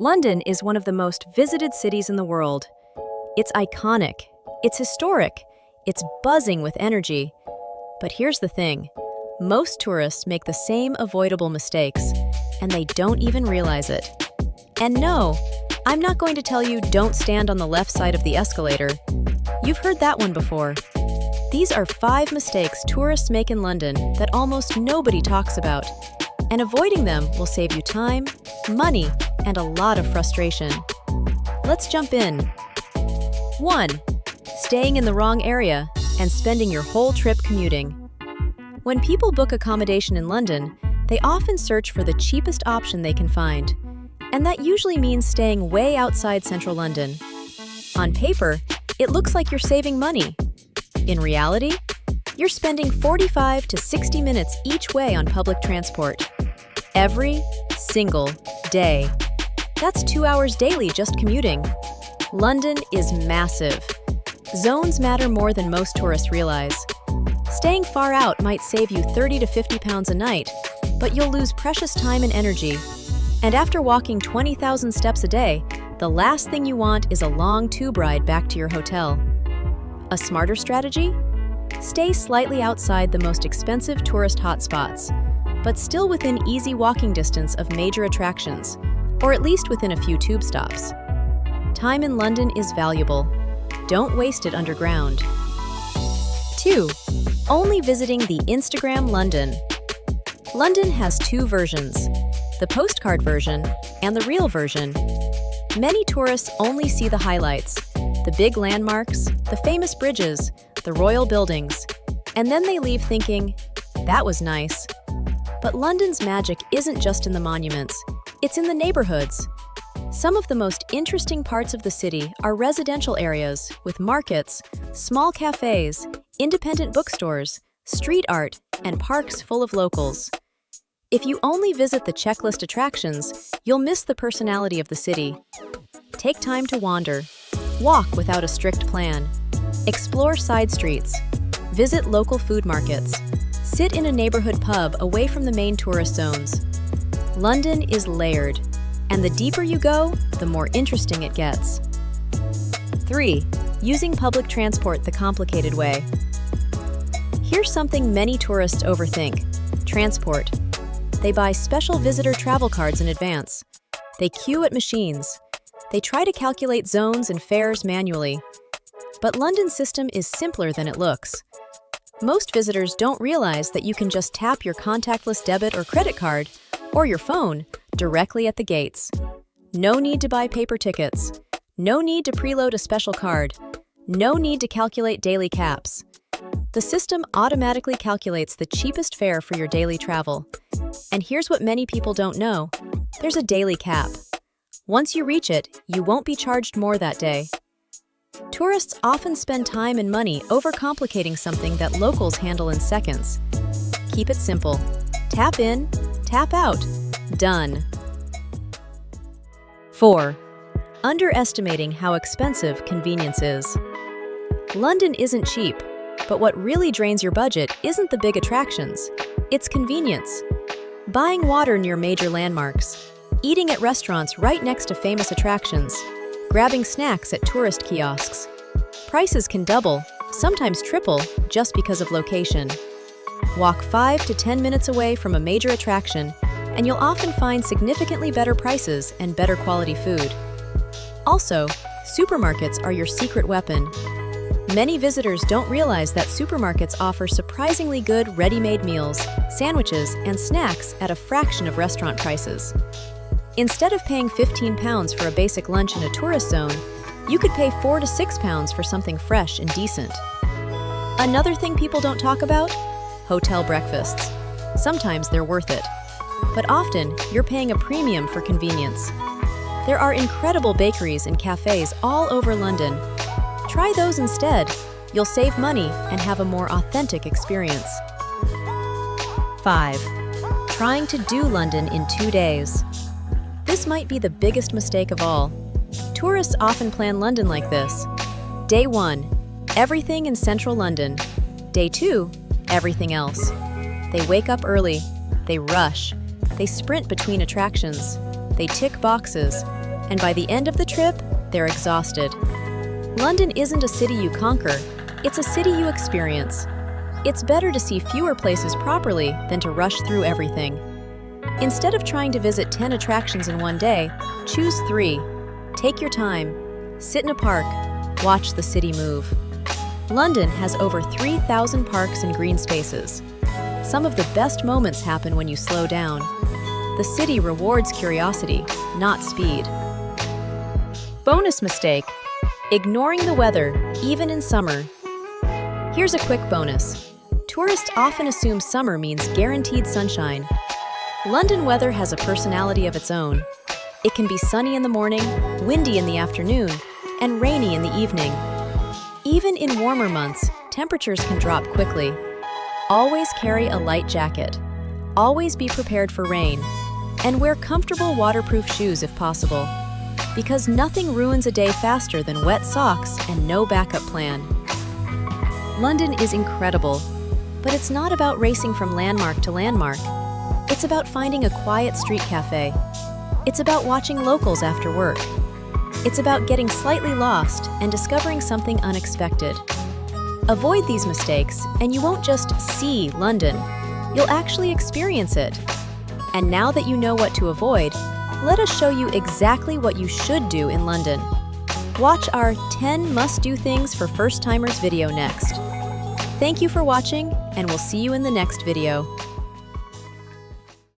London is one of the most visited cities in the world. It's iconic, it's historic, it's buzzing with energy. But here's the thing, most tourists make the same avoidable mistakes, and they don't even realize it. And no, I'm not going to tell you don't stand on the left side of the escalator. You've heard that one before. These are 5 mistakes tourists make in London that almost nobody talks about. And avoiding them will save you time, money, and a lot of frustration. Let's jump in. 1. Staying in the wrong area and spending your whole trip commuting. When people book accommodation in London, they often search for the cheapest option they can find. And that usually means staying way outside central London. On paper, it looks like you're saving money. In reality, you're spending 45 to 60 minutes each way on public transport. Every single day. That's 2 hours daily just commuting. London is massive. Zones matter more than most tourists realize. Staying far out might save you 30 to 50 pounds a night, but you'll lose precious time and energy. And after walking 20,000 steps a day, the last thing you want is a long tube ride back to your hotel. A smarter strategy? Stay slightly outside the most expensive tourist hotspots, but still within easy walking distance of major attractions, or at least within a few tube stops. Time in London is valuable. Don't waste it underground. 2. Only visiting the Instagram London. London has 2 versions, the postcard version and the real version. Many tourists only see the highlights, the big landmarks, the famous bridges, the royal buildings, and then they leave thinking, that was nice. But London's magic isn't just in the monuments, it's in the neighborhoods. Some of the most interesting parts of the city are residential areas with markets, small cafes, independent bookstores, street art, and parks full of locals. If you only visit the checklist attractions, you'll miss the personality of the city. Take time to wander. Walk without a strict plan. Explore side streets. Visit local food markets. Sit in a neighborhood pub away from the main tourist zones. London is layered, and the deeper you go, the more interesting it gets. 3. Using public transport the complicated way. Here's something many tourists overthink: transport. They buy special visitor travel cards in advance. They queue at machines. They try to calculate zones and fares manually. But London's system is simpler than it looks. Most visitors don't realize that you can just tap your contactless debit or credit card, or your phone, directly at the gates. No need to buy paper tickets. No need to preload a special card. No need to calculate daily caps. The system automatically calculates the cheapest fare for your daily travel. And here's what many people don't know. There's a daily cap. Once you reach it, you won't be charged more that day. Tourists often spend time and money overcomplicating something that locals handle in seconds. Keep it simple. Tap in, tap out. Done. 4. Underestimating how expensive convenience is. London isn't cheap, but what really drains your budget isn't the big attractions. It's convenience. Buying water near major landmarks, eating at restaurants right next to famous attractions, grabbing snacks at tourist kiosks. Prices can double, sometimes triple, just because of location. Walk 5 to 10 minutes away from a major attraction, and you'll often find significantly better prices and better quality food. Also, supermarkets are your secret weapon. Many visitors don't realize that supermarkets offer surprisingly good ready-made meals, sandwiches, and snacks at a fraction of restaurant prices. Instead of paying £15 for a basic lunch in a tourist zone, you could pay £4 to £6 for something fresh and decent. Another thing people don't talk about? Hotel breakfasts. Sometimes they're worth it. But often, you're paying a premium for convenience. There are incredible bakeries and cafes all over London. Try those instead. You'll save money and have a more authentic experience. 5. Trying to do London in 2 days. This might be the biggest mistake of all. Tourists often plan London like this. Day 1, everything in central London. Day 2, everything else. They wake up early, they rush, they sprint between attractions, they tick boxes, and by the end of the trip, they're exhausted. London isn't a city you conquer, it's a city you experience. It's better to see fewer places properly than to rush through everything. Instead of trying to visit 10 attractions in one day, choose 3. Take your time, sit in a park, watch the city move. London has over 3,000 parks and green spaces. Some of the best moments happen when you slow down. The city rewards curiosity, not speed. Bonus mistake: ignoring the weather, even in summer. Here's a quick bonus. Tourists often assume summer means guaranteed sunshine. London weather has a personality of its own. It can be sunny in the morning, windy in the afternoon, and rainy in the evening. Even in warmer months, temperatures can drop quickly. Always carry a light jacket. Always be prepared for rain. And wear comfortable waterproof shoes if possible. Because nothing ruins a day faster than wet socks and no backup plan. London is incredible, but it's not about racing from landmark to landmark. It's about finding a quiet street cafe. It's about watching locals after work. It's about getting slightly lost and discovering something unexpected. Avoid these mistakes, and you won't just see London. You'll actually experience it. And now that you know what to avoid, let us show you exactly what you should do in London. Watch our 10 must-do things for first-timers video next. Thank you for watching, and we'll see you in the next video.